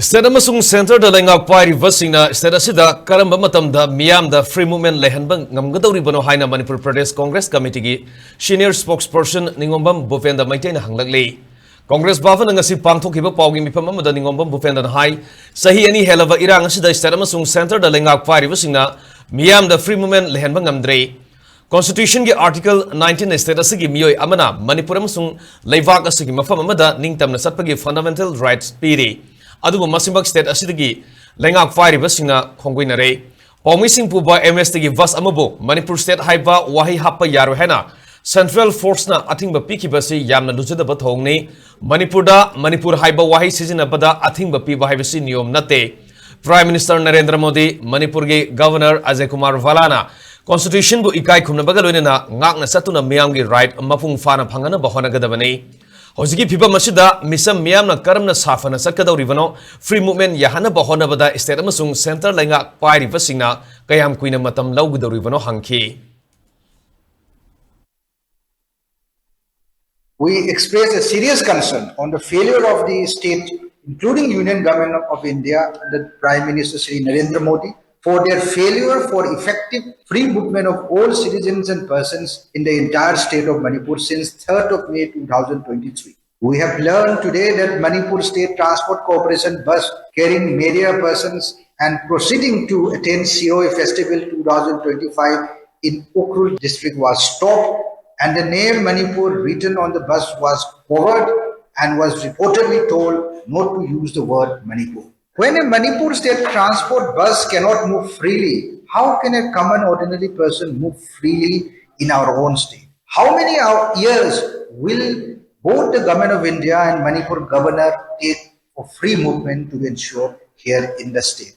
State amasung center da lengak pairi vasina state asida karamba matamda Meeyam da free movement Leihanba Ngamga-Douribano haina Manipur Pradesh Congress Committee gi senior spokesperson Ningombam Bufenda maintain hanglakli Congress bafan ngasi pangthokiba pawgi mifam amada Ningombam Bufenda hai sahi ani helava irang asida state amasung center da lengak pairi vasina Meeyam da free movement Leihanba ngamdre Constitution ki Article 19 state asigi miyoi amana Manipur amasung leivak asigi mafam amada ningtamna satpagi fundamental rights piri Adubu Masimbak State asidagi lengak fire basina khongguinare Paumising puba MS tagi vas amabo Manipur State haiba wahi happa yaro hena Central Force na athingba pikibasi yamna lujadaba thongni Manipur haiba wahi sizinabada athingba piba haibasi niyom nate Prime Minister Narendra Modi Manipur ge Governor Ajay Kumar Valana Constitution bu ikai khumnabaga loinana ngakna satuna Meeyam gi right mapung fana phangana bahona gadabani Hojiki pipa masida misam Meeyam na Karam na safana SKTV free movement yahana bahona bada state amasung center lenga pairi vasingna kayam kuina matam Ngamga-Douribano hangki. We express a serious concern on the failure of the state, including Union Government of India under Prime Minister Shri Narendra Modi, for their failure for effective free movement of all citizens and persons in the entire state of Manipur since 3rd of May 2023. We have learned today that Manipur State Transport Corporation bus carrying media persons and proceeding to attend COA Festival 2025 in Ukhrul district was stopped and the name Manipur written on the bus was covered and was reportedly told not to use the word Manipur. When a Manipur state transport bus cannot move freely, how can a common ordinary person move freely in our own state? How many years will both the government of India and Manipur governor take for free movement to ensure here in the state?